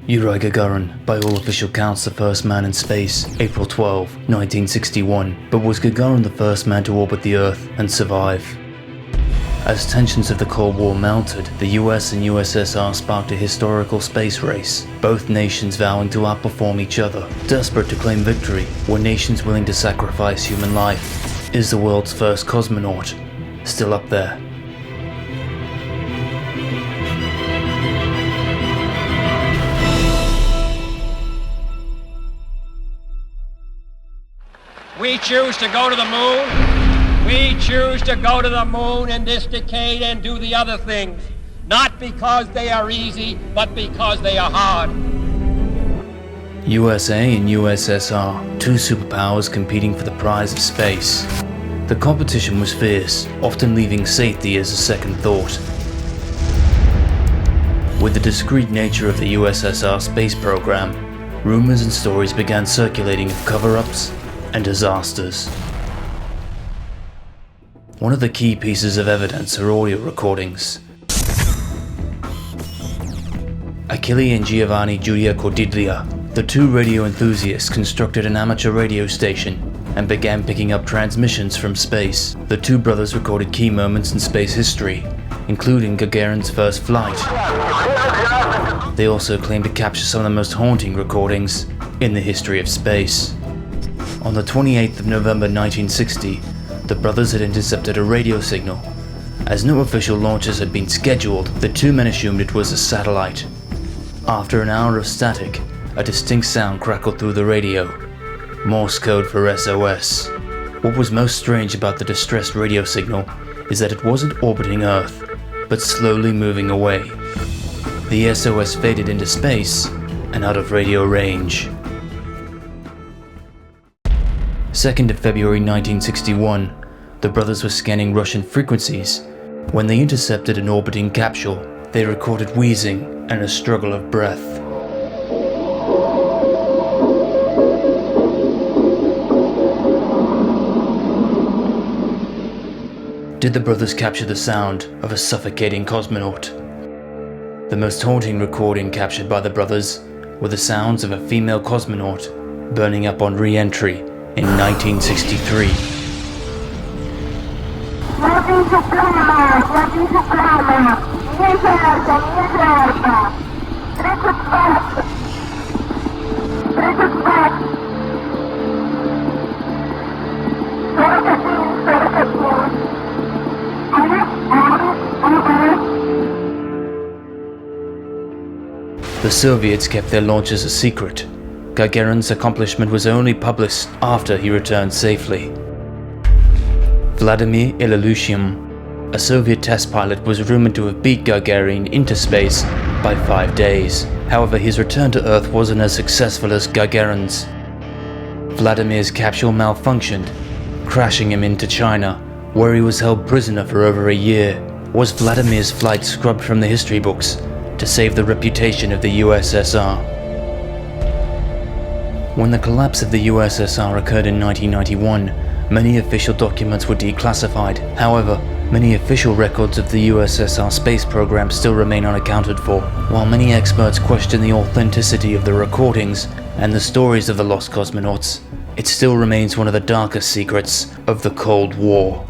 Yuri Gagarin, by all official counts the first man in space, April 12, 1961, but was Gagarin the first man to orbit the Earth and survive? As tensions of the Cold War mounted, the US and USSR sparked a historical space race, both nations vowing to outperform each other. Desperate to claim victory, were nations willing to sacrifice human life? Is the world's first cosmonaut still up there? We choose to go to the moon. We choose to go to the moon in this decade and do the other things, not because they are easy, but because they are hard. USA and USSR, two superpowers competing for the prize of space. The competition was fierce, often leaving safety as a second thought. With the discrete nature of the USSR space program, rumors and stories began circulating of cover-ups and disasters. One of the key pieces of evidence are audio recordings. Achille and Giovanni Judica-Cordiglia, the two radio enthusiasts, constructed an amateur radio station and began picking up transmissions from space. The two brothers recorded key moments in space history, including Gagarin's first flight. They also claimed to capture some of the most haunting recordings in the history of space. On the 28th of November 1960, the brothers had intercepted a radio signal. As no official launches had been scheduled, the two men assumed it was a satellite. After an hour of static, a distinct sound crackled through the radio. Morse code for SOS. What was most strange about the distressed radio signal is that it wasn't orbiting Earth, but slowly moving away. The SOS faded into space and out of radio range. 2nd of February 1961, the brothers were scanning Russian frequencies. When they intercepted an orbiting capsule, they recorded wheezing and a struggle of breath. Did the brothers capture the sound of a suffocating cosmonaut? The most haunting recording captured by the brothers were the sounds of a female cosmonaut burning up on re-entry in 1963. The Soviets kept their launches a secret. Gagarin's accomplishment was only published after he returned safely. Vladimir ILYUSHIN, a Soviet test pilot, was rumored to have beat Gagarin into space by 5 days. However, his return to Earth wasn't as successful as Gagarin's. Vladimir's capsule malfunctioned, crashing him into China, where he was held prisoner for over a year. Was Vladimir's flight scrubbed from the history books to save the reputation of the USSR? When the collapse of the USSR occurred in 1991, many official documents were declassified. However, many official records of the USSR space program still remain unaccounted for. While many experts question the authenticity of the recordings and the stories of the lost cosmonauts, it still remains one of the darkest secrets of the Cold War.